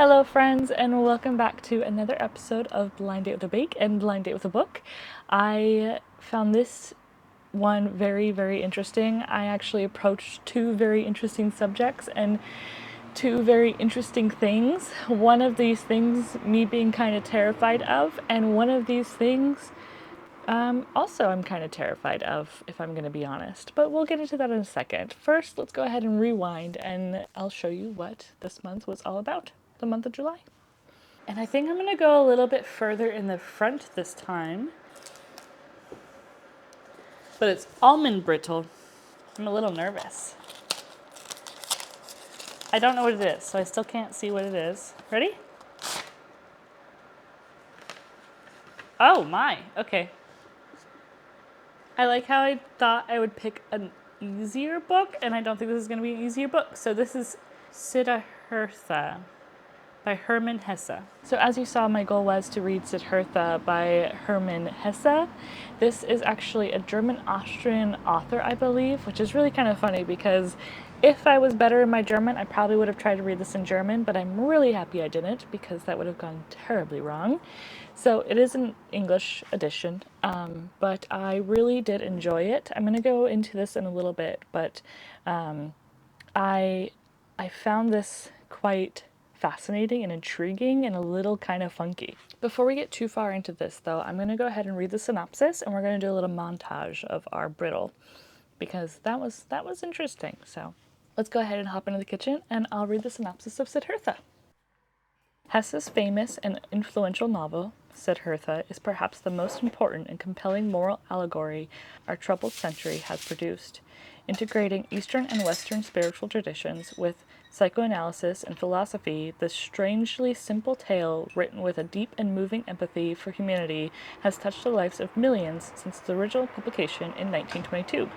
Hello friends, and welcome back to another episode of Blind Date with a Bake and Blind Date with a Book. I found this one very interesting. I actually approached two very interesting subjects and two very interesting things. One of these things me being kind of terrified of, and one of these things also I'm kind of terrified of, if I'm going to be honest. But we'll get into that in a second. First, let's go ahead and rewind and I'll show you what this month was all about, the month of July. And I think I'm going to go a little bit further in the front this time. But it's almond brittle. I'm a little nervous. I don't know what it is, so I still can't see what it is. Ready? Oh my, okay. I like how I thought I would pick an easier book, and I don't think this is going to be an easier book. So this is Siddhartha by Hermann Hesse. So as you saw, my goal was to read Siddhartha by Hermann Hesse. This is actually a German-Austrian author, I believe, which is really kind of funny because if I was better in my German, I probably would have tried to read this in German, but I'm really happy I didn't because that would have gone terribly wrong. So it is an English edition, but I really did enjoy it. I'm going to go into this in a little bit, but I found this quite fascinating and intriguing and a little kind of funky. Before we get too far into this though, I'm going to go ahead and read the synopsis and we're going to do a little montage of our Brittle because that was interesting. So let's go ahead and hop into the kitchen and I'll read the synopsis of Siddhartha. Hesse's famous and influential novel, Siddhartha, is perhaps the most important and compelling moral allegory our troubled century has produced, integrating Eastern and Western spiritual traditions with psychoanalysis and philosophy. This strangely simple tale, written with a deep and moving empathy for humanity, has touched the lives of millions since its original publication in 1922.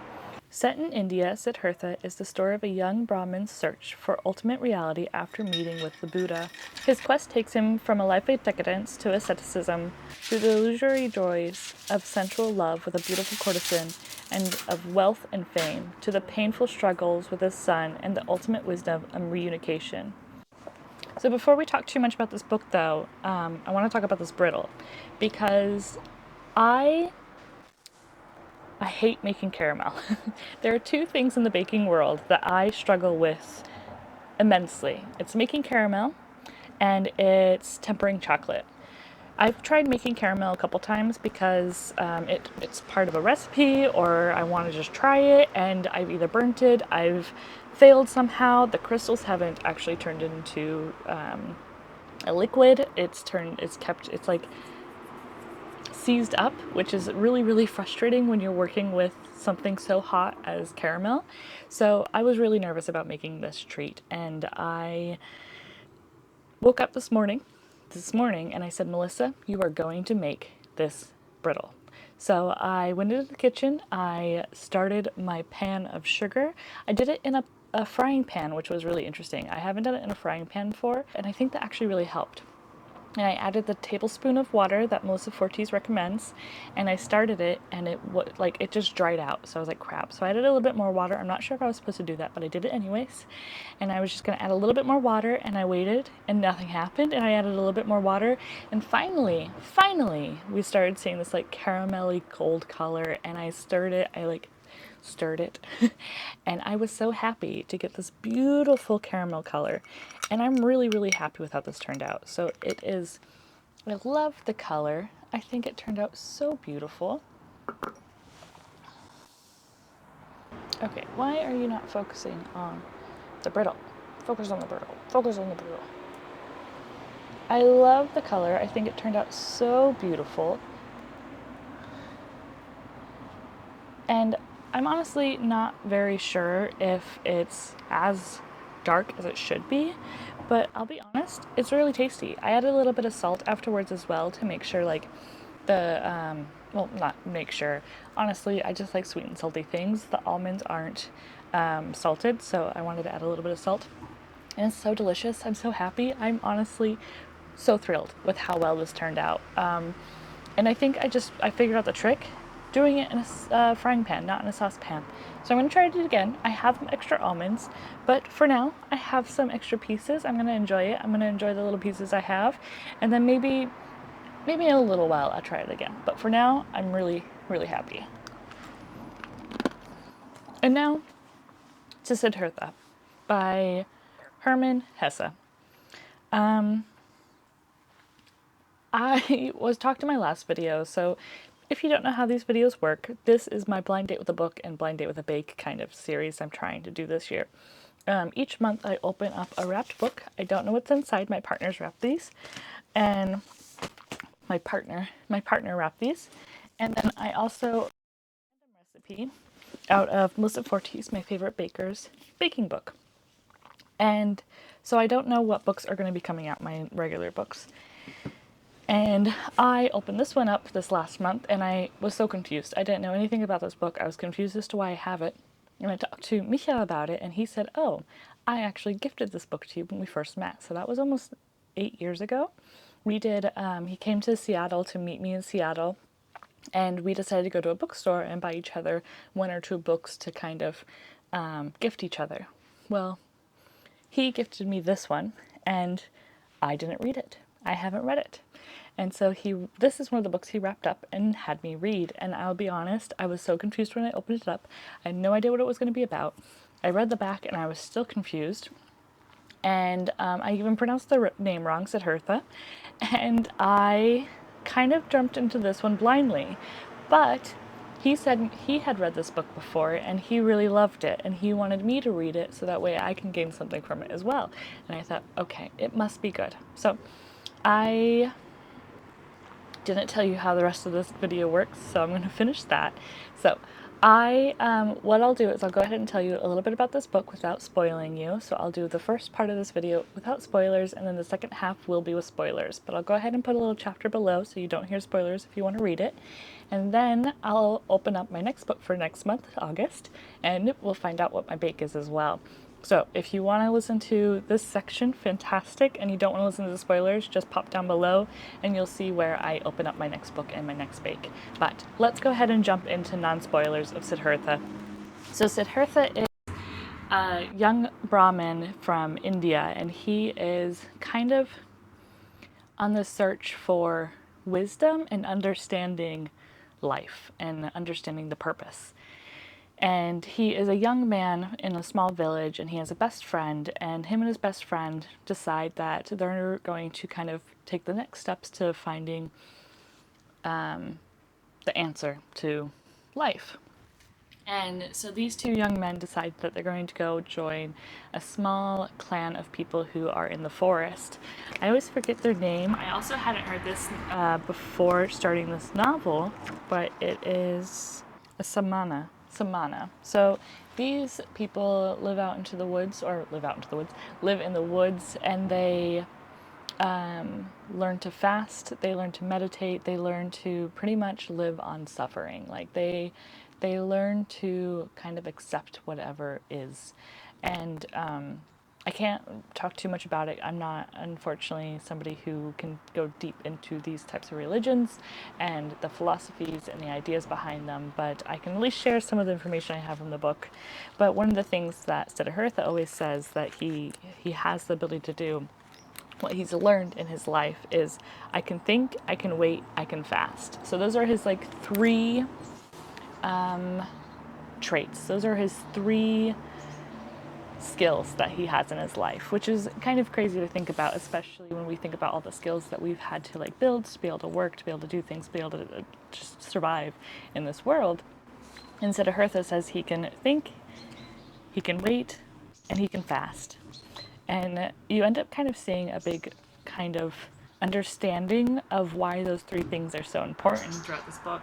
Set in India, Siddhartha is the story of a young Brahmin's search for ultimate reality after meeting with the Buddha. His quest takes him from a life of decadence to asceticism, through the illusory joys of sensual love with a beautiful courtesan and of wealth and fame, to the painful struggles with his son and the ultimate wisdom of reunification. So before we talk too much about this book, though, I want to talk about this Brittle, because I hate making caramel. There are two things in the baking world that I struggle with immensely. It's making caramel and it's tempering chocolate. I've tried making caramel a couple times because it's part of a recipe or I want to just try it, and I've either burnt it, I've failed somehow, the crystals haven't actually turned into a liquid, it's like seized up, which is really frustrating when you're working with something so hot as caramel. So I was really nervous about making this treat, and I woke up this morning and I said, Melissa, you are going to make this Brittle. So I went into the kitchen, I started my pan of sugar. I did it in a frying pan, which was really interesting. I haven't done it in a frying pan before, and I think that actually really helped. And I added the tablespoon of water that Melissa Fortes recommends, and I started it, and it just dried out. So I was like, crap. So I added a little bit more water. I'm not sure if I was supposed to do that, but I did it anyways. And I was just gonna add a little bit more water, and I waited, and nothing happened. And I added a little bit more water, and finally, we started seeing this like caramelly gold color. And I stirred it. Stirred it and I was so happy to get this beautiful caramel color, and I'm really happy with how this turned out. So it is, I love the color. I think it turned out so beautiful. Okay, why are you not focusing on the Brittle? Focus on the Brittle. Focus on the Brittle. I love the color. I think it turned out so beautiful. And I'm honestly not very sure if it's as dark as it should be, but I'll be honest, it's really tasty. I added a little bit of salt afterwards as well to make sure not make sure. Honestly, I just like sweet and salty things. The almonds aren't salted, so I wanted to add a little bit of salt. And it's so delicious. I'm so happy. I'm honestly so thrilled with how well this turned out. And I think I figured out the trick doing it in a frying pan, not in a saucepan. So I'm going to try it again. I have some extra almonds, but for now I have some extra pieces. I'm going to enjoy it. I'm going to enjoy the little pieces I have, and then maybe in a little while I'll try it again. But for now, I'm really, really happy. And now to Siddhartha by Hermann Hesse. I was talked in my last video, so if you don't know how these videos work, this is my blind date with a book and blind date with a bake kind of series I'm trying to do this year. Each month I open up a wrapped book. I don't know what's inside. My partner's wrapped these, and my partner wrapped these, and then I also recipe out of Melissa Forti's, my favorite baker's, baking book. And so I don't know what books are going to be coming out, my regular books. And I opened this one up this last month, and I was so confused. I didn't know anything about this book. I was confused as to why I have it. And I talked to Micha about it, and he said, oh, I actually gifted this book to you when we first met. So that was almost 8 years ago. We did, he came to Seattle to meet me in Seattle, and we decided to go to a bookstore and buy each other 1 or 2 books to kind of gift each other. Well, he gifted me this one, and I didn't read it. I haven't read it. And so this is one of the books he wrapped up and had me read. And I'll be honest, I was so confused when I opened it up. I had no idea what it was going to be about. I read the back and I was still confused. And I even pronounced the name wrong, Siddhartha. And I kind of jumped into this one blindly. But he said he had read this book before and he really loved it. And he wanted me to read it so that way I can gain something from it as well. And I thought, okay, it must be good. So I didn't tell you how the rest of this video works, so I'm going to finish that. So what I'll do is I'll go ahead and tell you a little bit about this book without spoiling you. So I'll do the first part of this video without spoilers, and then the second half will be with spoilers. But I'll go ahead and put a little chapter below so you don't hear spoilers if you want to read it. And then I'll open up my next book for next month, August, and we'll find out what my bake is as well. So if you want to listen to this section, fantastic, and you don't want to listen to the spoilers, just pop down below and you'll see where I open up my next book and my next bake. But let's go ahead and jump into non-spoilers of Siddhartha. So Siddhartha is a young Brahmin from India, and he is kind of on the search for wisdom and understanding life and understanding the purpose. And he is a young man in a small village, and he has a best friend, and him and his best friend decide that they're going to kind of take the next steps to finding the answer to life. And so these 2 young men decide that they're going to go join a small clan of people who are in the forest. I always forget their name. I also hadn't heard this before starting this novel, but it is a samana. So these people live in the woods, and they learn to fast, they learn to meditate, they learn to pretty much live on suffering. Like they learn to kind of accept whatever is. And I can't talk too much about it. I'm not, unfortunately, somebody who can go deep into these types of religions and the philosophies and the ideas behind them, but I can at least share some of the information I have from the book. But one of the things that Siddhartha always says that he has the ability to do, what he's learned in his life, is I can think, I can wait, I can fast. So those are his 3 traits. Those are his 3 skills that he has in his life, which is kind of crazy to think about, especially when we think about all the skills that we've had to build to be able to work, to be able to do things, to be able to just survive in this world. And Siddhartha says he can think, he can wait, and he can fast. And you end up kind of seeing a big kind of understanding of why those 3 things are so important throughout this book.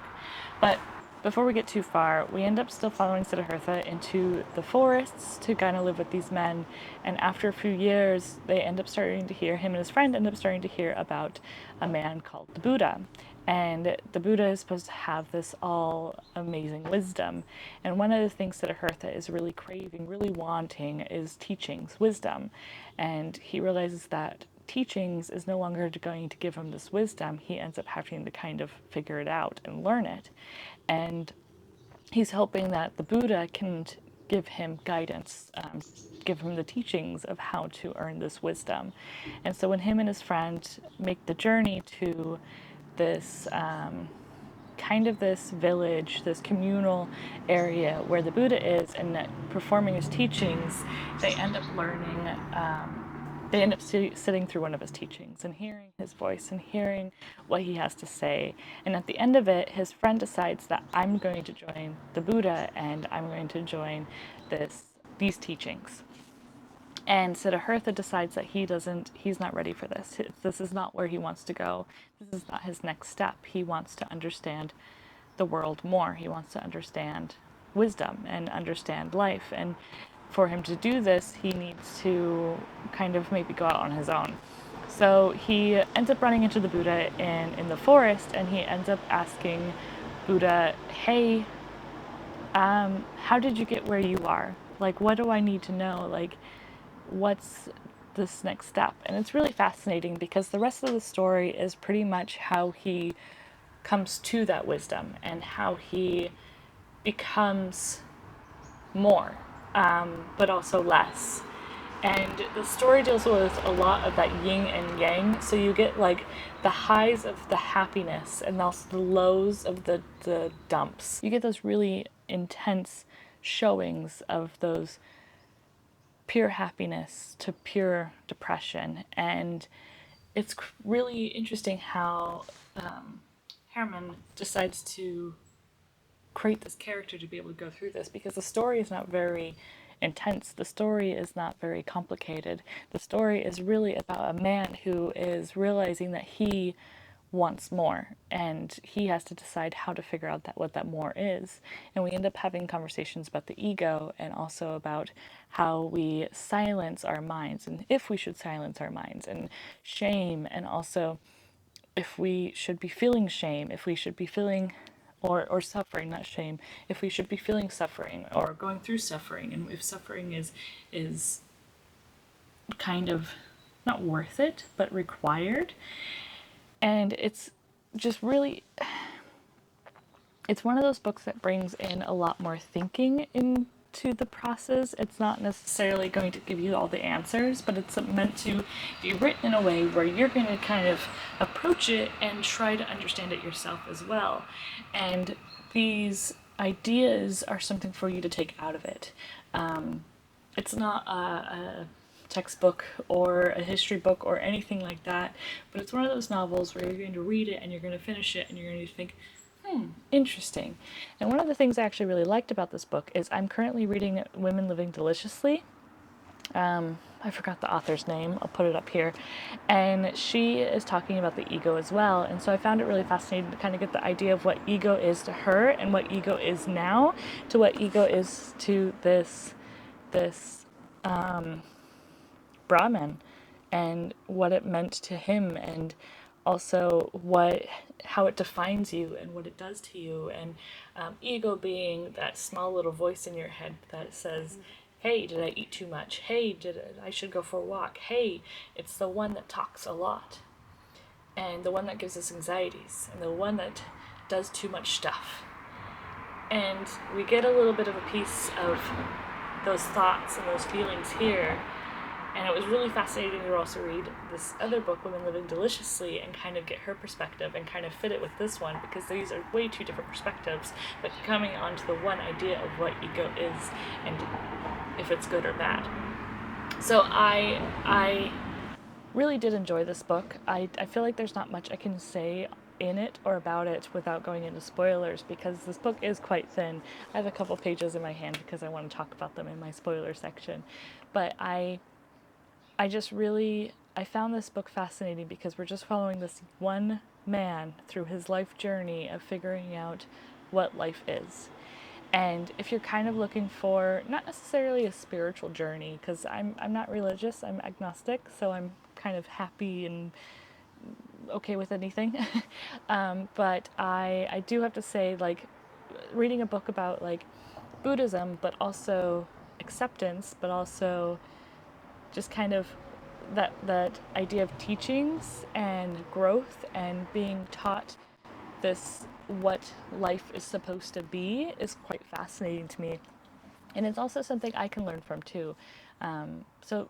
But before we get too far, we end up still following Siddhartha into the forests to kind of live with these men. And after a few years, him and his friend end up starting to hear about a man called the Buddha. And the Buddha is supposed to have this all amazing wisdom. And one of the things that Siddhartha is really craving, really wanting, is teachings, wisdom. And he realizes that teachings is no longer going to give him this wisdom. He ends up having to kind of figure it out and learn it. And he's hoping that the Buddha can give him guidance, give him the teachings of how to earn this wisdom. And so when him and his friend make the journey to this kind of this village, this communal area where the Buddha is and performing his teachings, they end up learning. They end up sitting through one of his teachings and hearing his voice and hearing what he has to say. And at the end of it, his friend decides that I'm going to join the Buddha and I'm going to join these teachings. And Siddhartha decides that he's not ready for this. This is not where he wants to go. This is not his next step. He wants to understand the world more. He wants to understand wisdom and understand life. And for him to do this, he needs to kind of maybe go out on his own. So he ends up running into the Buddha in the forest, and he ends up asking Buddha, hey, how did you get where you are? Like, what do I need to know? Like, what's this next step? And it's really fascinating because the rest of the story is pretty much how he comes to that wisdom and how he becomes more, but also less. And the story deals with a lot of that yin and yang. So you get like the highs of the happiness and also the lows of the dumps. You get those really intense showings of those pure happiness to pure depression. And it's really interesting how Hermann decides to create this character to be able to go through this, because the story is not very intense. The story is not very complicated. The story is really about a man who is realizing that he wants more, and he has to decide how to figure out what that more is. And we end up having conversations about the ego and also about how we silence our minds and if we should silence our minds, and shame, and also if we should be feeling shame, if we should be feeling or suffering, not shame, if we should be feeling suffering or going through suffering, and if suffering is kind of not worth it but required. And it's just really, it's one of those books that brings in a lot more thinking into the process. It's not necessarily going to give you all the answers, but it's meant to be written in a way where you're going to kind of approach it and try to understand it yourself as well. And these ideas are something for you to take out of it. It's not a textbook or a history book or anything like that, but it's one of those novels where you're going to read it and you're going to finish it and you're going to think, interesting. And one of the things I actually really liked about this book is I'm currently reading Women Living Deliciously. I forgot the author's name. I'll put it up here. And she is talking about the ego as well. And so I found it really fascinating to kind of get the idea of what ego is to her and what ego is now to what ego is to this Brahmin, and what it meant to him, and also how it defines you and what it does to you. And ego being that small little voice in your head that says, hey, did I eat too much? Hey, I should go for a walk? Hey, it's the one that talks a lot, and the one that gives us anxieties, and the one that does too much stuff. And we get a little bit of a piece of those thoughts and those feelings here. And it was really fascinating to also read this other book, Women Living Deliciously, and kind of get her perspective and kind of fit it with this one, because these are way two different perspectives, but coming onto the one idea of what ego is and if it's good or bad. So I really did enjoy this book. I feel like there's not much I can say in it or about it without going into spoilers, because this book is quite thin. I have a couple pages in my hand because I want to talk about them in my spoiler section. But I found this book fascinating because we're just following this one man through his life journey of figuring out what life is. And if you're kind of looking for not necessarily a spiritual journey, because I'm not religious, I'm agnostic, so I'm kind of happy and okay with anything. But I do have to say, like, reading a book about like Buddhism, but also acceptance, but also just kind of that idea of teachings and growth and being taught this what life is supposed to be is quite fascinating to me, and it's also something I can learn from too. So,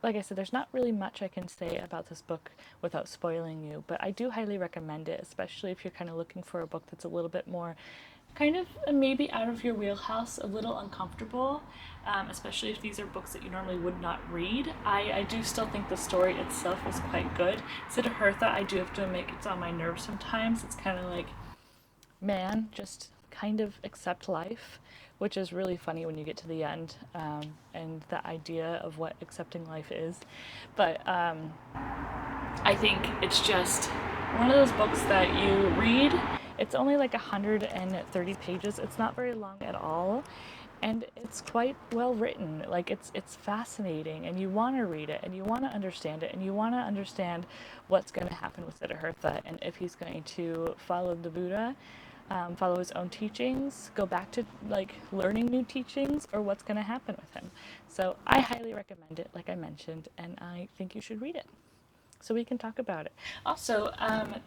like I said, there's not really much I can say about this book without spoiling you, but I do highly recommend it, especially if you're kind of looking for a book that's a little bit more kind of maybe out of your wheelhouse, a little uncomfortable, especially if these are books that you normally would not read. I do still think the story itself is quite good. Siddhartha, I do have to admit, it's on my nerves sometimes. It's kind of like, man, just kind of accept life, which is really funny when you get to the end, and the idea of what accepting life is. But I think it's just one of those books that you read. It's only like 130 pages. It's not very long at all. And it's quite well written. Like it's fascinating, and you want to read it, and you want to understand it, and you want to understand what's going to happen with Siddhartha, and if he's going to follow the Buddha, follow his own teachings, go back to like learning new teachings, or what's going to happen with him. So I highly recommend it, like I mentioned, and I think you should read it so we can talk about it. Also,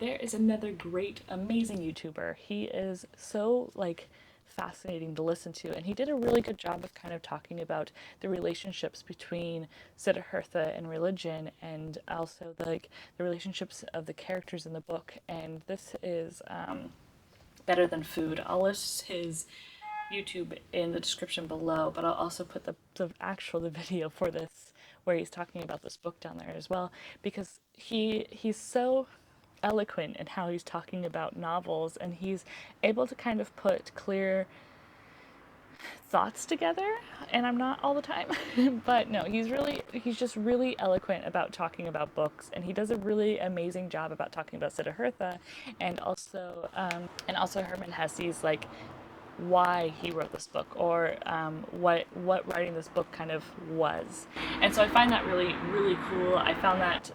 there is another great, amazing YouTuber. He is so like fascinating to listen to, and he did a really good job of kind of talking about the relationships between Siddhartha and religion, and also like the relationships of the characters in the book. And this is Better Than Food. I'll list his YouTube in the description below, but I'll also put the video for this where he's talking about this book down there as well, because he's so eloquent in how he's talking about novels, and he's able to kind of put clear thoughts together, and I'm not all the time but no, he's just really eloquent about talking about books, and he does a really amazing job about talking about Siddhartha, and also Hermann Hesse's like why he wrote this book, or what writing this book kind of was. And so I find that really cool. I found that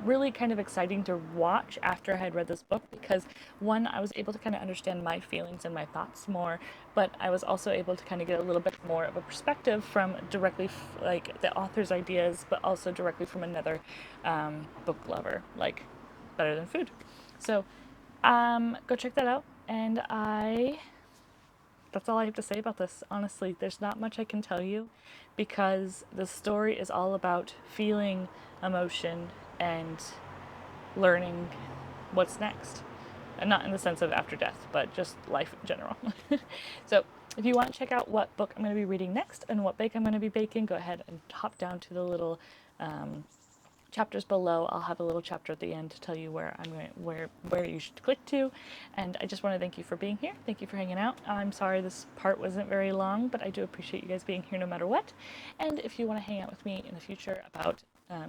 really kind of exciting to watch after I had read this book, because one, I was able to kind of understand my feelings and my thoughts more, but I was also able to kind of get a little bit more of a perspective from directly like the author's ideas, but also directly from another book lover, like Better Than Food. So go check that out, and that's all I have to say about this. Honestly, there's not much I can tell you, because the story is all about feeling emotion and learning what's next. And not in the sense of after death, but just life in general. So if you want to check out what book I'm going to be reading next and what bake I'm going to be baking, go ahead and hop down to the little chapters below. I'll have a little chapter at the end to tell you where you should click to. And I just want to thank you for being here. Thank you for hanging out. I'm sorry this part wasn't very long, but I do appreciate you guys being here no matter what. And if you want to hang out with me in the future about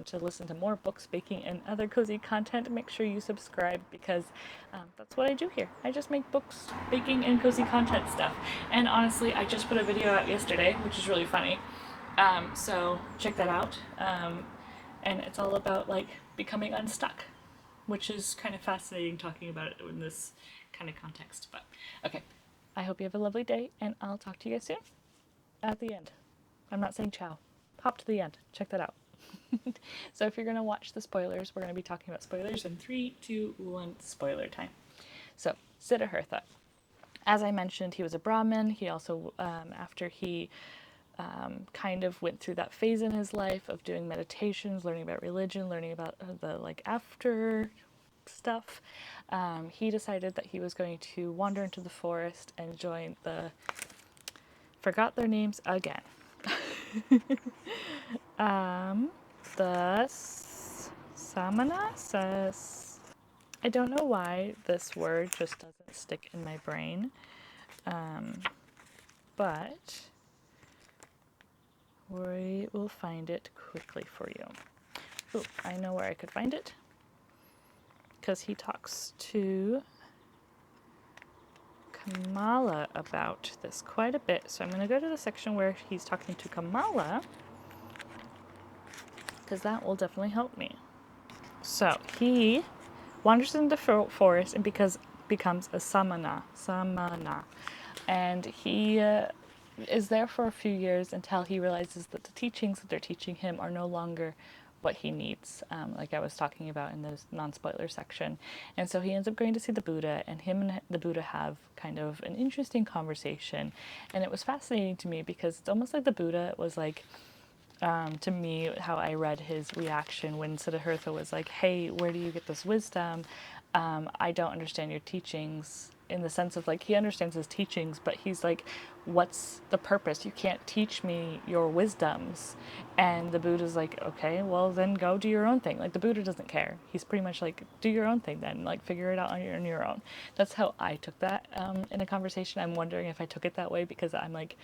to listen to more books, baking, and other cozy content, make sure you subscribe, because that's what I do here. I just make books, baking, and cozy content stuff. And honestly, I just put a video out yesterday, which is really funny. So check that out. And it's all about like becoming unstuck, which is kind of fascinating talking about it in this kind of context. But okay, I hope you have a lovely day, and I'll talk to you guys soon. At the end, I'm not saying ciao. Hop to the end. Check that out. So if you're gonna watch the spoilers, we're gonna be talking about spoilers in 3, 2, 1. Spoiler time. So Siddhartha, as I mentioned, he was a Brahmin. He also, after he kind of went through that phase in his life of doing meditations, learning about religion, learning about the like after stuff, he decided that he was going to wander into the forest and join the, forgot their names again, the Samanas. I don't know why this word just doesn't stick in my brain, but we will find it quickly for you. Oh, I know where I could find it, because he talks to Kamala about this quite a bit. So I'm going to go to the section where he's talking to Kamala, because that will definitely help me. So he wanders into the forest and becomes a samana, and he is there for a few years until he realizes that the teachings that they're teaching him are no longer what he needs, like I was talking about in the non-spoiler section. And so he ends up going to see the Buddha, and him and the Buddha have kind of an interesting conversation. And it was fascinating to me because it's almost like the Buddha was like, to me, how I read his reaction when Siddhartha was like, hey, where do you get this wisdom? I don't understand your teachings, in the sense of like, he understands his teachings, but he's like, what's the purpose? You can't teach me your wisdoms. And the Buddha's like, okay, well then go do your own thing. Like, the Buddha doesn't care. He's pretty much like, do your own thing then, like figure it out on your own. That's how I took that in a conversation. I'm wondering if I took it that way because I'm like,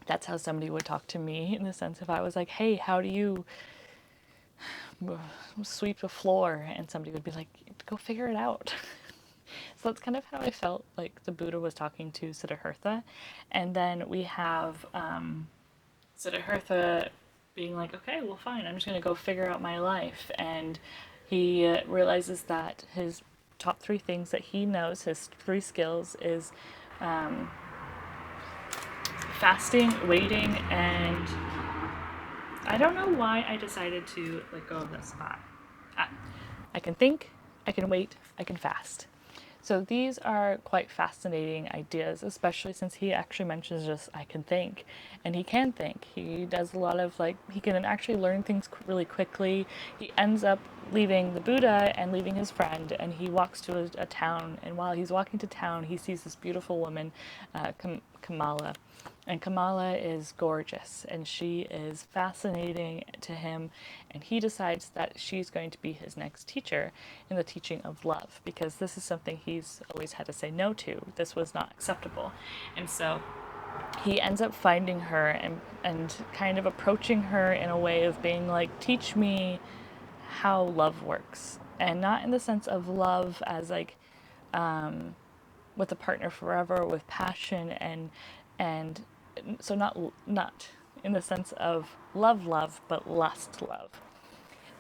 that's how somebody would talk to me, in the sense if I was like, hey, how do you sweep a floor? And somebody would be like, go figure it out. So that's kind of how I felt like the Buddha was talking to Siddhartha. And then we have Siddhartha being like, okay, well, fine, I'm just going to go figure out my life. And he realizes that his top three things that he knows, his three skills, is fasting, waiting, and I don't know why I decided to let go of that spot. I can think, I can wait, I can fast. So these are quite fascinating ideas, especially since he actually mentions just I can think, and he can think. He does a lot of like, he can actually learn things really quickly. He ends up leaving the Buddha and leaving his friend, and he walks to a town, and while he's walking to town, he sees this beautiful woman, Kamala. And Kamala is gorgeous, and she is fascinating to him, and he decides that she's going to be his next teacher in the teaching of love, because this is something he's always had to say no to. This was not acceptable. And so he ends up finding her and kind of approaching her in a way of being like, teach me how love works. And not in the sense of love as like with a partner forever, with passion, and so not in the sense of love, but lust love.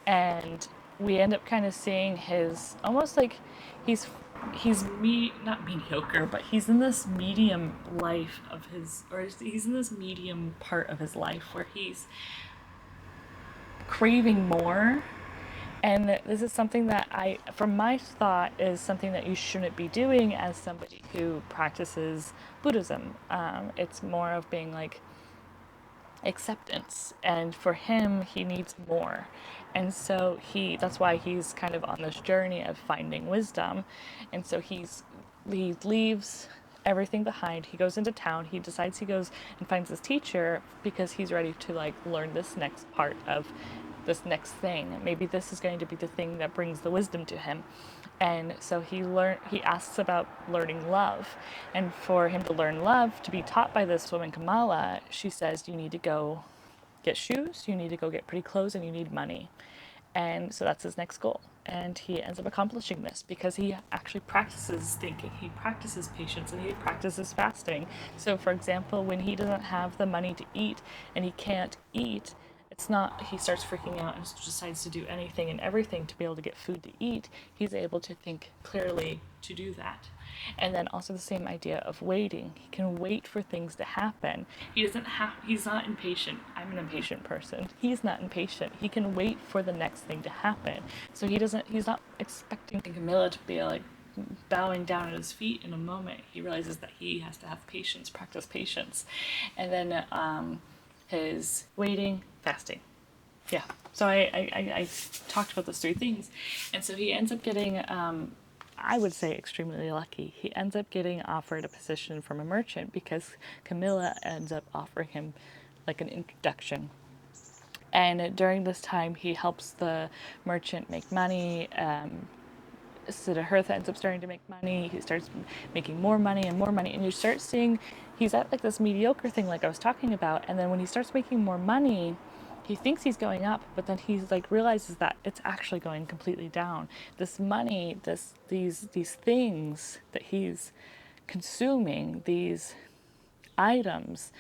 And we end up kind of seeing his almost like he's not mediocre, but he's in this medium life of his, or he's in this medium part of his life where he's craving more. And this is something that from my thought, is something that you shouldn't be doing as somebody who practices Buddhism. It's more of being like acceptance. And for him, he needs more. And so that's why he's kind of on this journey of finding wisdom. And so he leaves everything behind. He goes into town. He decides he goes and finds his teacher because he's ready to like learn this next part of this next thing. Maybe this is going to be the thing that brings the wisdom to him. And so he asks about learning love. And for him to learn love, to be taught by this woman, Kamala, she says, you need to go get shoes, you need to go get pretty clothes, and you need money. And so that's his next goal. And he ends up accomplishing this because he actually practices thinking, he practices patience, and he practices fasting. So, for example, when he doesn't have the money to eat and he can't eat, it's not he starts freaking out and decides to do anything and everything to be able to get food to eat. He's able to think clearly to do that. And then also the same idea of waiting. He can wait for things to happen. He's not impatient. I'm an impatient person. He's not impatient. He can wait for the next thing to happen. So he's not expecting Camilla to be like bowing down at his feet in a moment. He realizes that he has to have patience, practice patience. And then his waiting, fasting. Yeah. So I talked about those three things. And so he ends up getting I would say extremely lucky. He ends up getting offered a position from a merchant because Camilla ends up offering him like an introduction. And during this time, he helps the merchant make money. Siddhartha ends up starting to make money. He starts making more money and more money. And you start seeing he's at like this mediocre thing, like I was talking about. And then when he starts making more money, he thinks he's going up, but then he's like realizes that it's actually going completely down. This money, these things that he's consuming, these items,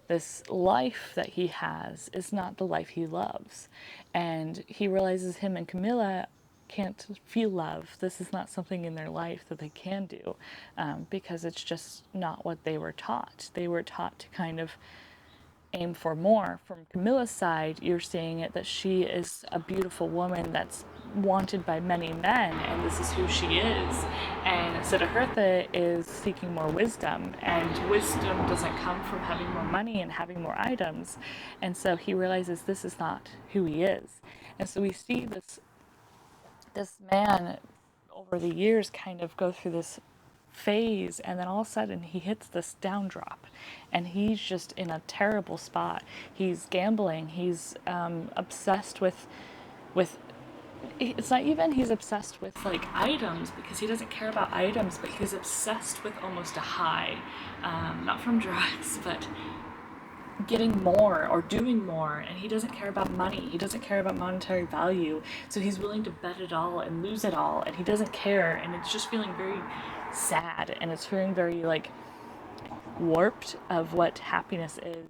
this life that he has is not the life he loves. And he realizes him and Camilla can't feel love. This is not something in their life that they can do because it's just not what they were taught. They were taught to kind of aim for more. From Camilla's side, you're seeing it that she is a beautiful woman that's wanted by many men, and this is who she is. And Siddhartha is seeking more wisdom, and wisdom doesn't come from having more money and having more items. And so he realizes this is not who he is. And so we see this man over the years kind of go through this phase, and then all of a sudden he hits this down drop and he's just in a terrible spot. He's gambling, he's obsessed with it's not even he's obsessed with like items, because he doesn't care about items, but he's obsessed with almost a high, not from drugs, but getting more or doing more. And he doesn't care about money, he doesn't care about monetary value, so he's willing to bet it all and lose it all, and he doesn't care. And it's just feeling very sad, and it's feeling very like warped of what happiness is.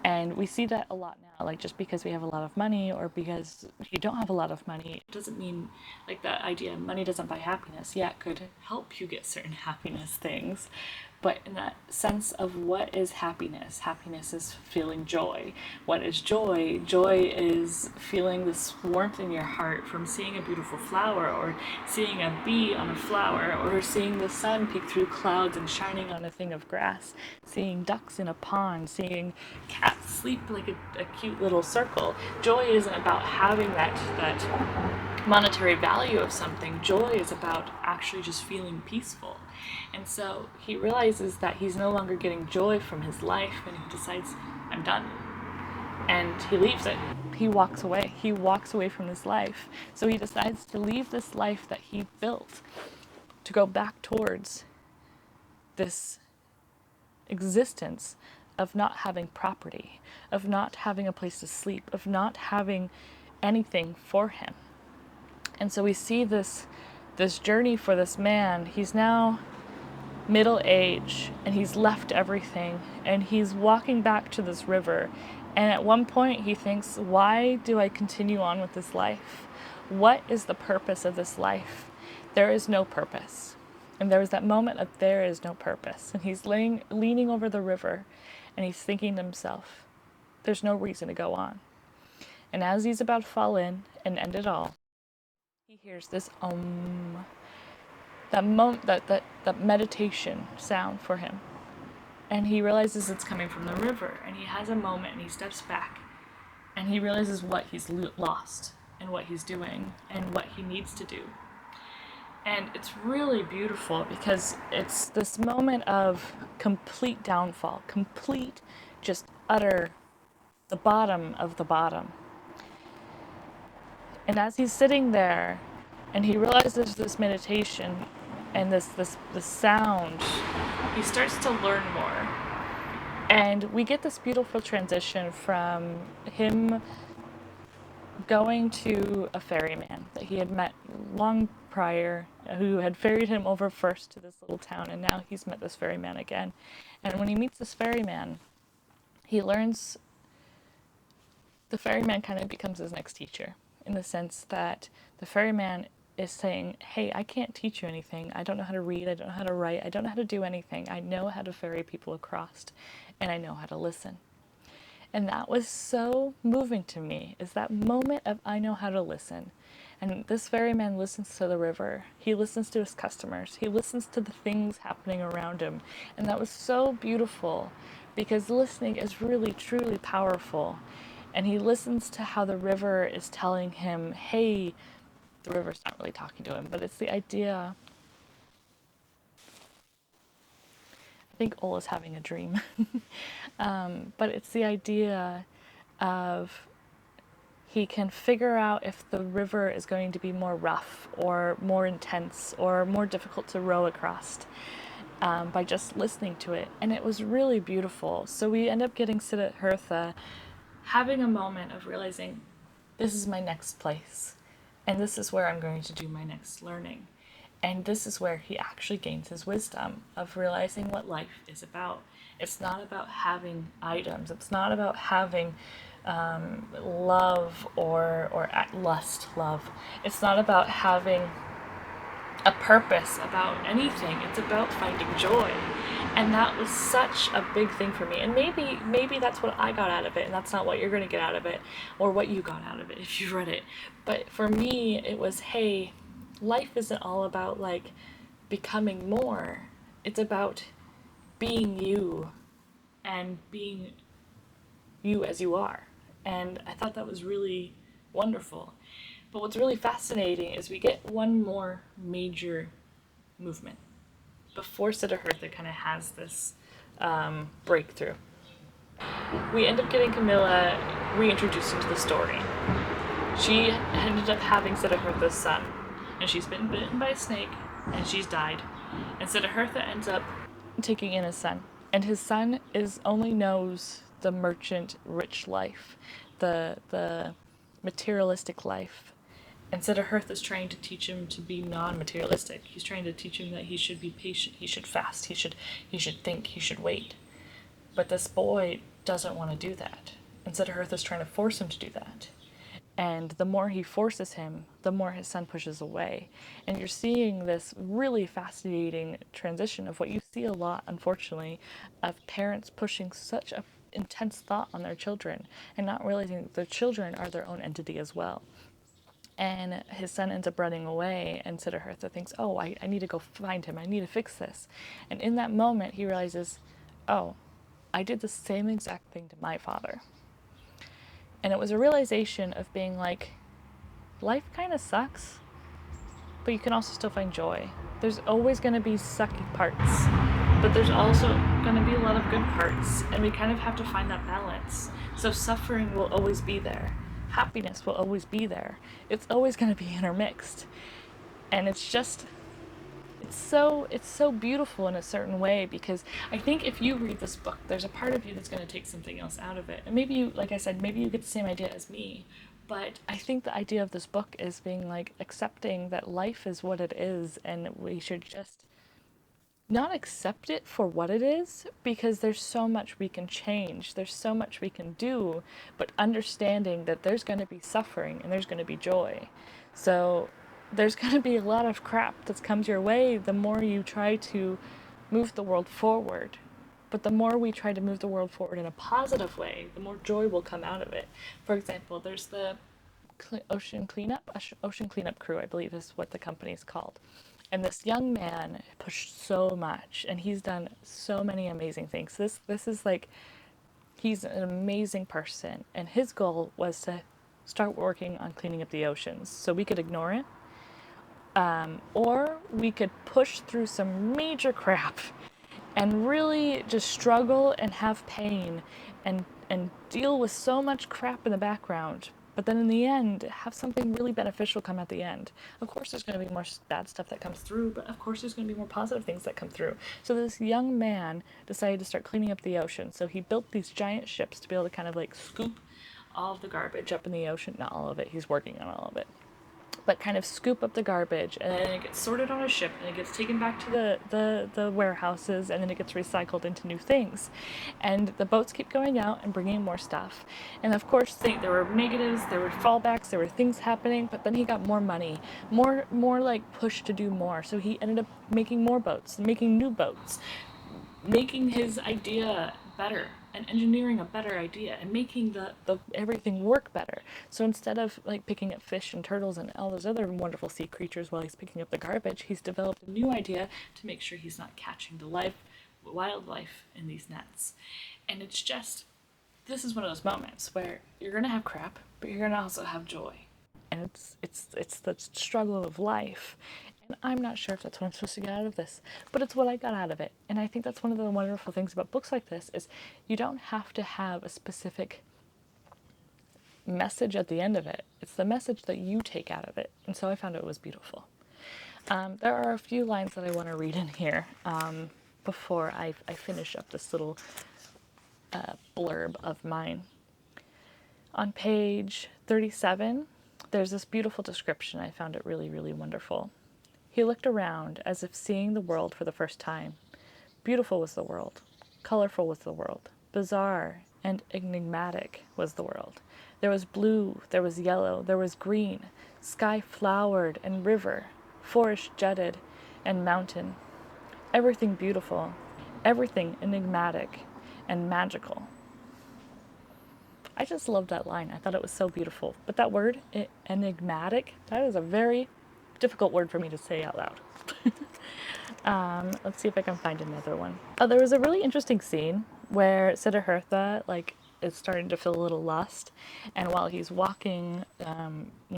And we see that a lot now. Like, just because we have a lot of money or because you don't have a lot of money, it doesn't mean, like, that idea money doesn't buy happiness. Yeah, it could help you get certain happiness things. But in that sense of what is happiness? Happiness is feeling joy. What is joy? Joy is feeling this warmth in your heart from seeing a beautiful flower, or seeing a bee on a flower, or seeing the sun peek through clouds and shining on a thing of grass, seeing ducks in a pond, seeing cats sleep like a cute little circle. Joy isn't about having that monetary value of something. Joy is about actually just feeling peaceful. And so he realizes that he's no longer getting joy from his life, and he decides, I'm done. And he leaves it. He walks away. He walks away from this life. So he decides to leave this life that he built to go back towards this existence of not having property, of not having a place to sleep, of not having anything for him. And so we see this journey for this man. He's now middle age, and he's left everything, and he's walking back to this river. And at one point he thinks, why do I continue on with this life? What is the purpose of this life? There is no purpose. And there was that moment of there is no purpose. And he's leaning over the river, and he's thinking to himself, there's no reason to go on. And as he's about to fall in and end it all, he hears this that meditation sound for him. And he realizes it's coming from the river, and he has a moment, and he steps back, and he realizes what he's lost, and what he's doing, and what he needs to do. And it's really beautiful, because it's this moment of complete downfall, complete, just utter, the bottom of the bottom. And as he's sitting there, and he realizes this meditation and this sound, he starts to learn more. And we get this beautiful transition from him going to a ferryman that he had met long prior, who had ferried him over first to this little town, and now he's met this ferryman again. And when he meets this ferryman, he learns, the ferryman kind of becomes his next teacher, in the sense that the ferryman is saying, hey, I can't teach you anything. I don't know how to read. I don't know how to write. I don't know how to do anything. I know how to ferry people across, and I know how to listen. And that was so moving to me, is that moment of I know how to listen. And this ferryman listens to the river. He listens to his customers. He listens to the things happening around him. And that was so beautiful, because listening is really, truly powerful. And he listens to how the river is telling him, hey, the river's not really talking to him, but it's the idea. I think Ola's having a dream. But it's the idea of he can figure out if the river is going to be more rough or more intense or more difficult to row across by just listening to it. And it was really beautiful. So we end up getting Siddhartha having a moment of realizing, this is my next place, and this is where I'm going to do my next learning. And this is where he actually gains his wisdom of realizing what life is about. It's not about having items. It's not about having love or lust love. It's not about having a purpose about anything. It's about finding joy. And that was such a big thing for me. And maybe that's what I got out of it, and that's not what you're going to get out of it, or what you got out of it if you read it. But for me, it was, hey, life isn't all about like becoming more. It's about being you, and being you as you are. And I thought that was really wonderful. But what's really fascinating is we get one more major movement before Siddhartha kind of has this breakthrough. We end up getting Camilla reintroduced into the story. She ended up having Siddhartha's son, and she's been bitten by a snake, and she's died. And Siddhartha ends up taking in his son, and his son only knows the merchant rich life, the materialistic life. And Siddhartha is trying to teach him to be non-materialistic. He's trying to teach him that he should be patient, he should fast, he should think, he should wait. But this boy doesn't want to do that. And Siddhartha is trying to force him to do that. And the more he forces him, the more his son pushes away. And you're seeing this really fascinating transition of what you see a lot, unfortunately, of parents pushing such a intense thought on their children and not realizing that their children are their own entity as well. And his son ends up running away, and Siddhartha thinks, oh, I need to go find him. I need to fix this. And in that moment, he realizes, oh, I did the same exact thing to my father. And it was a realization of being like, life kind of sucks, but you can also still find joy. There's always going to be sucky parts, but there's also going to be a lot of good parts, and we kind of have to find that balance. So suffering will always be there. Happiness will always be there. It's always going to be intermixed. And it's so beautiful in a certain way, because I think if you read this book, there's a part of you that's going to take something else out of it. And maybe you, like I said, maybe you get the same idea as me. But I think the idea of this book is being like accepting that life is what it is, and we should just not accept it for what it is, because there's so much we can change, there's so much we can do, but understanding that there's going to be suffering and there's going to be joy. So there's going to be a lot of crap that comes your way the more you try to move the world forward. But the more we try to move the world forward in a positive way, the more joy will come out of it. For example, there's the Ocean Cleanup Crew, I believe is what the company is called. And this young man pushed so much, and he's done so many amazing things. This is like, he's an amazing person, and his goal was to start working on cleaning up the oceans. So we could ignore it, or we could push through some major crap and really just struggle and have pain and deal with so much crap in the background. But then in the end, have something really beneficial come at the end. Of course, there's going to be more bad stuff that comes through, but of course, there's going to be more positive things that come through. So this young man decided to start cleaning up the ocean. So he built these giant ships to be able to kind of like scoop all of the garbage up in the ocean. Not all of it, he's working on all of it. But kind of scoop up the garbage, and then it gets sorted on a ship, and it gets taken back to the warehouses, and then it gets recycled into new things. And the boats keep going out and bringing more stuff. And of course, there were negatives, there were fallbacks, there were things happening, but then he got more money, more like push to do more. So he ended up making more boats, making new boats, making his idea better, and engineering a better idea, and making the everything work better. So instead of like picking up fish and turtles and all those other wonderful sea creatures while he's picking up the garbage, he's developed a new idea to make sure he's not catching the wildlife in these nets. And it's just, this is one of those moments where you're gonna have crap, but you're gonna also have joy. And it's the struggle of life. And I'm not sure if that's what I'm supposed to get out of this, but it's what I got out of it. And I think that's one of the wonderful things about books like this is you don't have to have a specific message at the end of it. It's the message that you take out of it. And so I found it was beautiful. There are a few lines that I want to read in here before I finish up this little blurb of mine. On page 37, there's this beautiful description. I found it really, really wonderful. He looked around as if seeing the world for the first time. Beautiful was the world. Colorful was the world. Bizarre and enigmatic was the world. There was blue, there was yellow, there was green, sky flowered and river, forest jutted and mountain. Everything beautiful. everything enigmatic and magical. I just loved that line. I thought it was so beautiful. But that word, enigmatic, that is a very difficult word for me to say out loud. Let's see if I can find another one. Oh, there was a really interesting scene where Siddhartha, is starting to feel a little lost, and while he's walking,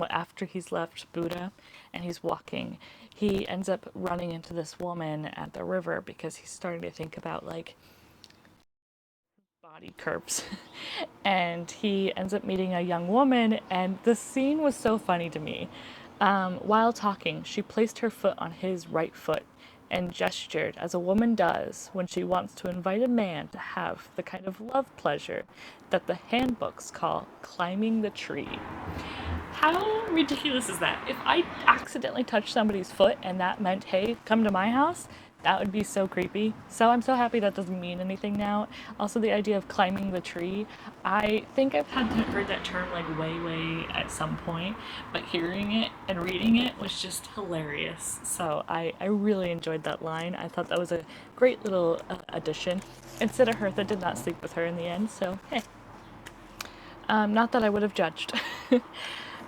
after he's left Buddha, and he's walking, he ends up running into this woman at the river because he's starting to think about body curves. And he ends up meeting a young woman, and the scene was so funny to me. While talking, she placed her foot on his right foot and gestured as a woman does when she wants to invite a man to have the kind of love pleasure that the handbooks call climbing the tree. How ridiculous is that? If I accidentally touched somebody's foot and that meant, hey, come to my house, that would be so creepy. So I'm so happy that doesn't mean anything now. Also, the idea of climbing the tree, I think I've heard that term way at some point, but hearing it and reading it was just hilarious. So I really enjoyed that line. I thought that was a great little addition. And Siddhartha did not sleep with her in the end, so hey. Not that I would have judged.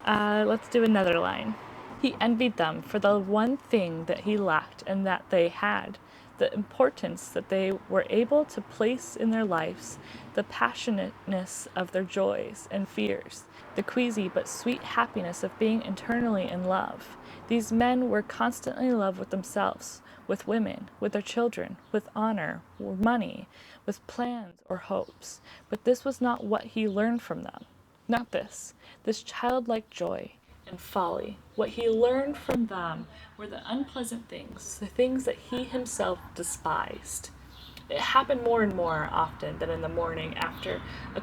Let's do another line. He envied them for the one thing that he lacked and that they had, the importance that they were able to place in their lives, the passionateness of their joys and fears, the queasy but sweet happiness of being internally in love. These men were constantly in love with themselves, with women, with their children, with honor, or money, with plans or hopes. But this was not what he learned from them. Not this childlike joy and folly. What he learned from them were the unpleasant things, the things that he himself despised. It happened more and more often than in the morning after a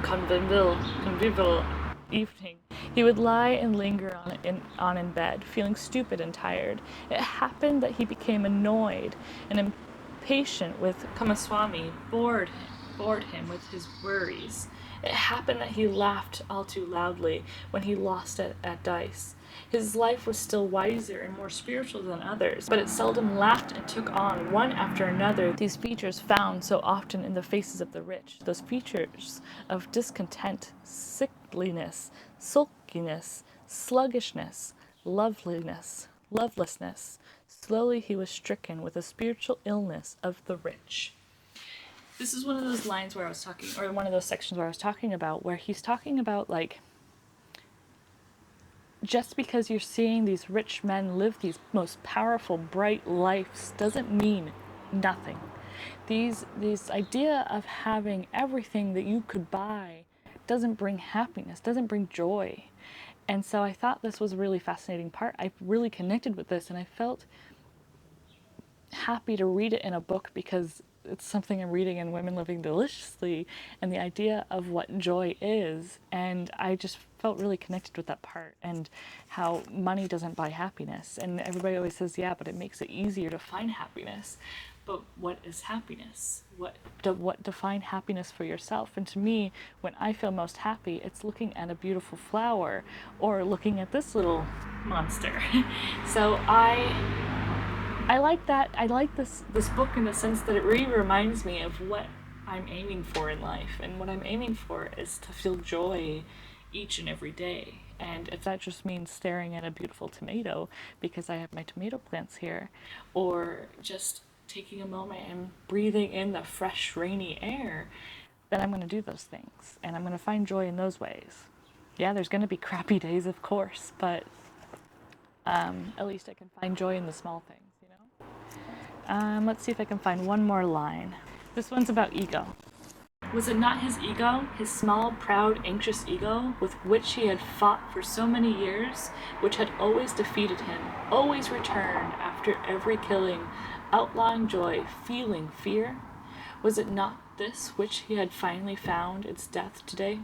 convivial evening. He would lie and linger in bed, feeling stupid and tired. It happened that he became annoyed and impatient with Kamaswami, bored him with his worries. It happened that he laughed all too loudly when he lost at dice. His life was still wiser and more spiritual than others, but it seldom laughed and took on, one after another, these features found so often in the faces of the rich, those features of discontent, sickliness, sulkiness, sluggishness, lovelessness. Slowly he was stricken with a spiritual illness of the rich. This is one of those lines where I was talking, or one of those sections where I was talking about, where he's talking about, just because you're seeing these rich men live these most powerful, bright lives doesn't mean nothing. This idea of having everything that you could buy doesn't bring happiness, doesn't bring joy. And so I thought this was a really fascinating part. I really connected with this, and I felt happy to read it in a book because it's something I'm reading in Women Living Deliciously, and the idea of what joy is. And I just felt really connected with that part, and how money doesn't buy happiness. And everybody always says, yeah, but it makes it easier to find happiness. But what is happiness? What define happiness for yourself? And to me, when I feel most happy, it's looking at a beautiful flower or looking at this little monster. So I like that. I like this book in the sense that it really reminds me of what I'm aiming for in life. And what I'm aiming for is to feel joy each and every day. And if that just means staring at a beautiful tomato because I have my tomato plants here, or just taking a moment and breathing in the fresh, rainy air, then I'm going to do those things. And I'm going to find joy in those ways. Yeah, there's going to be crappy days, of course, but at least I can find joy in the small things. Let's see if I can find one more line. This one's about ego. Was it not his ego, his small, proud, anxious ego, with which he had fought for so many years, which had always defeated him, always returned after every killing, outlawing joy, feeling fear? Was it not this which he had finally found its death today,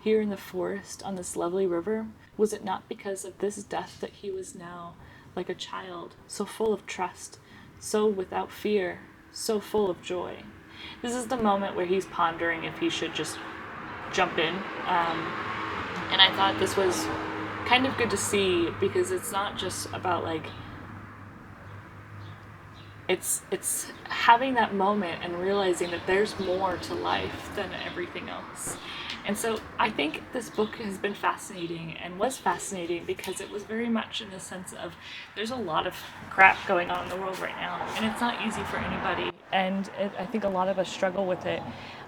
here in the forest on this lovely river? Was it not because of this death that he was now like a child, so full of trust, so without fear, so full of joy? This is the moment where he's pondering if he should just jump in. And I thought this was kind of good to see, because it's not just about it's having that moment and realizing that there's more to life than everything else. And so I think this book has been fascinating and was fascinating because it was very much in the sense of there's a lot of crap going on in the world right now, and it's not easy for anybody. And I think a lot of us struggle with it,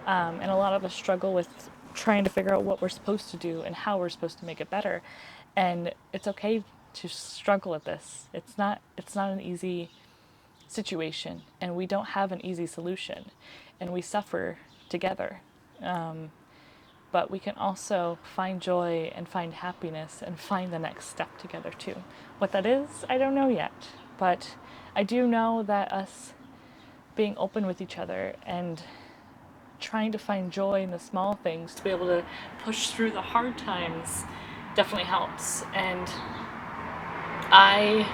and a lot of us struggle with trying to figure out what we're supposed to do and how we're supposed to make it better. And it's okay to struggle with this. It's not an easy situation, and we don't have an easy solution, and we suffer together. But we can also find joy and find happiness and find the next step together too. What that is, I don't know yet, but I do know that us being open with each other and trying to find joy in the small things to be able to push through the hard times definitely helps. And I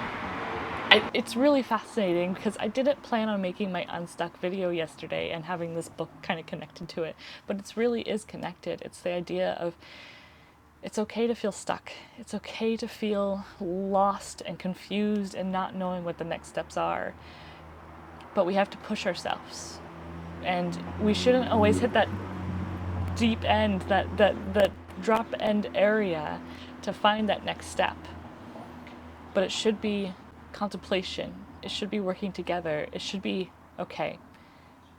it's really fascinating because I didn't plan on making my unstuck video yesterday and having this book kind of connected to it, but it really is connected. It's the idea of it's okay to feel stuck. It's okay to feel lost and confused and not knowing what the next steps are. But we have to push ourselves. And we shouldn't always hit that deep end, that drop end area to find that next step. But it should be contemplation. It should be working together. It should be, okay,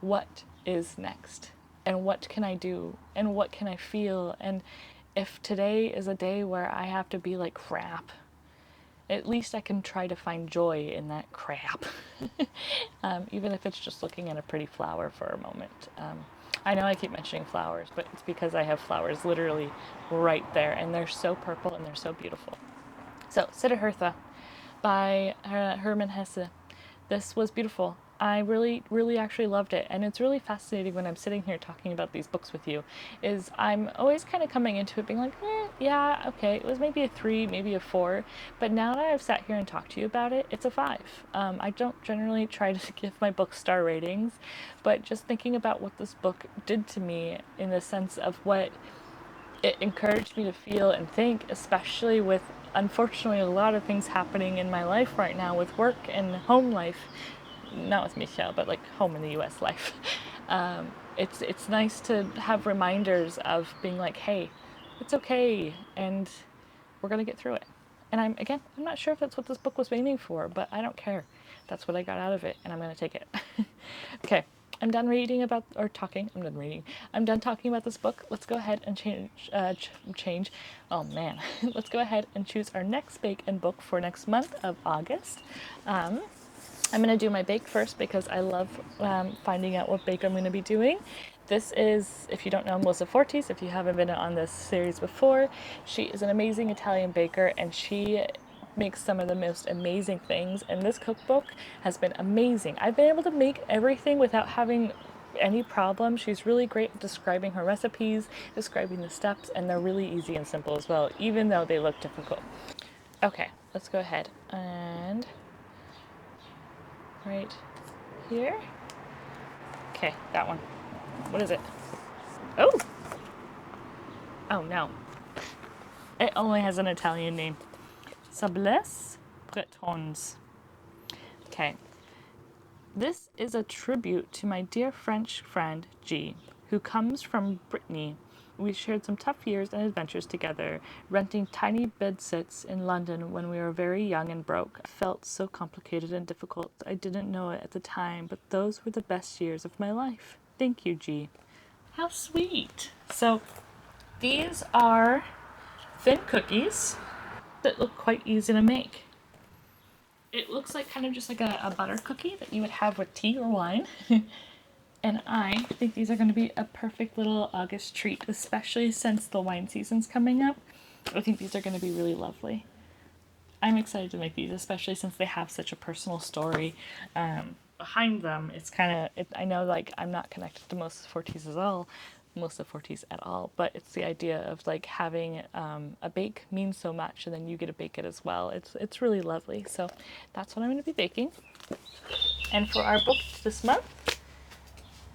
what is next? And what can I do? And what can I feel? And if today is a day where I have to be like crap, at least I can try to find joy in that crap. Even if it's just looking at a pretty flower for a moment. I know I keep mentioning flowers, but it's because I have flowers literally right there, and they're so purple and they're so beautiful. So, Siddhartha by Hermann Hesse. This was beautiful. I really, really actually loved it. And it's really fascinating when I'm sitting here talking about these books with you, is I'm always kind of coming into it being like, yeah, okay, it was maybe a 3, maybe a 4. But now that I've sat here and talked to you about it, it's a 5. I don't generally try to give my books star ratings, but just thinking about what this book did to me in the sense of what it encouraged me to feel and think, especially with, unfortunately, a lot of things happening in my life right now with work and home life. Not with Michelle, but like home in the US life. It's nice to have reminders of being like, hey, it's okay, and we're gonna get through it. And I'm not sure if that's what this book was aiming for, but I don't care. That's what I got out of it, and I'm gonna take it. Okay, I'm done reading about or talking. I'm done reading. I'm done talking about this book. Let's go ahead and change. Oh man, let's go ahead and choose our next bake and book for next month of August. I'm going to do my bake first because I love finding out what bake I'm going to be doing. This is, if you don't know, Melissa Fortes. If you haven't been on this series before, she is an amazing Italian baker, and she makes some of the most amazing things. And this cookbook has been amazing. I've been able to make everything without having any problem. She's really great at describing her recipes, describing the steps, and they're really easy and simple as well, even though they look difficult. Okay, let's go ahead and right here. Okay, that one. What is it? Oh! Oh no. It only has an Italian name. Sables Bretons. Okay. This is a tribute to my dear French friend, G, who comes from Brittany. We shared some tough years and adventures together, renting tiny bedsits in London when we were very young and broke. It felt so complicated and difficult. I didn't know it at the time, but those were the best years of my life. Thank you, G. How sweet. So these are thin cookies that look quite easy to make. It looks like kind of just like a butter cookie that you would have with tea or wine. And I think these are going to be a perfect little August treat, especially since the wine season's coming up. I think these are going to be really lovely. I'm excited to make these, especially since they have such a personal story behind them. It's kind of, I know like I'm not connected to Melissa Fortes at all, but it's the idea of like having a bake means so much, and then you get to bake it as well. It's really lovely. So that's what I'm going to be baking. And for our book this month,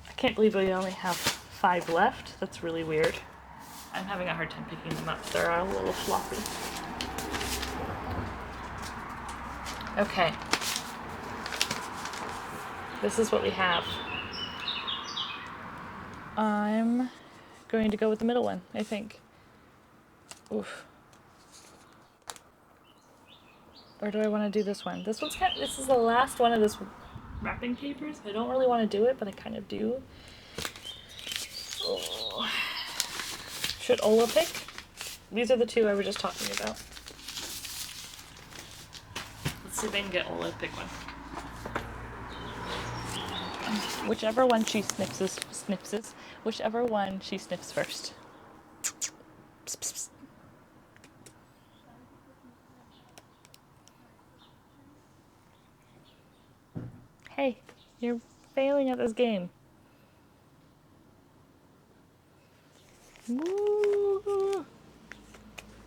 I can't believe we only have 5 left. That's really weird. I'm having a hard time picking them up. They're a little floppy. Okay. this is what we have. I'm going to go with the middle one, I think. Oof. Or do I want to do this one? This is the last one of this wrapping papers. I don't really want to do it, but I kind of do. Oh. Should Ola pick? These are the two I was just talking about. Let's see if I can get Ola to pick one. Whichever one she snipses, whichever one she sniffs first. Psst, psst, psst. Hey, you're failing at this game. Woo!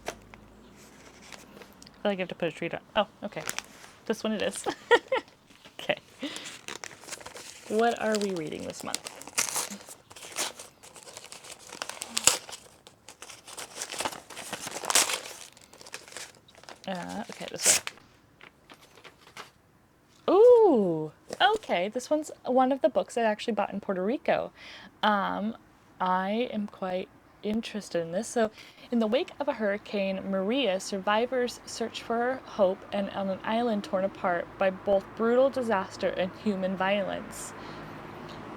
I feel like I have to put a treat on. Oh, okay. This one it is. Okay. What are we reading this month? Okay, this one. Ooh! Okay, this one's one of the books I actually bought in Puerto Rico. I am quite interested in this. So, in the wake of a Hurricane Maria, survivors search for hope and on an island torn apart by both brutal disaster and human violence.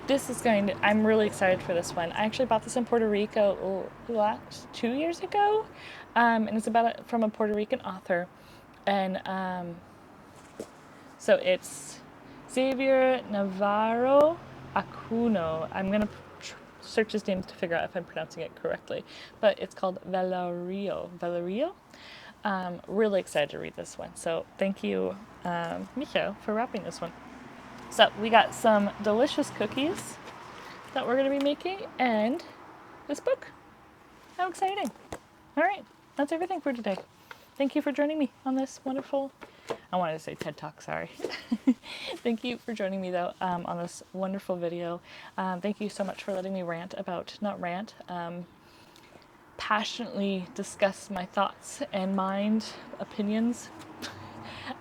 I'm really excited for this one. I actually bought this in Puerto Rico 2 years ago, and it's from a Puerto Rican author, and so it's Xavier Navarro Acuno. I'm gonna search his name to figure out if I'm pronouncing it correctly, but it's called Valerio. Really excited to read this one. So thank you, Micho, for wrapping this one. So we got some delicious cookies that we're going to be making and this book. How exciting. All right, that's everything for today. Thank you for joining me on this wonderful, I wanted to say TED Talk, sorry. Thank you for joining me though on this wonderful video. Thank you so much for letting me passionately discuss my thoughts and mind opinions.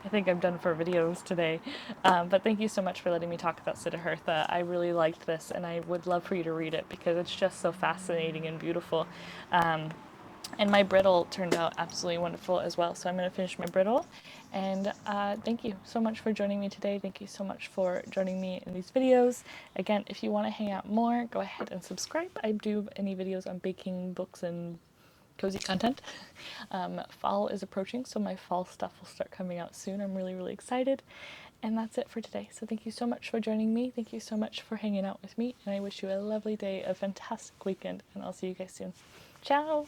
I think I'm done for videos today, but thank you so much for letting me talk about Siddhartha. I really liked this and I would love for you to read it because it's just so fascinating and beautiful. And my Brittle turned out absolutely wonderful as well. So I'm going to finish my Brittle. And thank you so much for joining me today. Thank you so much for joining me in these videos. Again, if you want to hang out more, go ahead and subscribe. I do any videos on baking, books, and cozy content. Fall is approaching, so my fall stuff will start coming out soon. I'm really, really excited. And that's it for today. So thank you so much for joining me. Thank you so much for hanging out with me. And I wish you a lovely day, a fantastic weekend, and I'll see you guys soon. Ciao!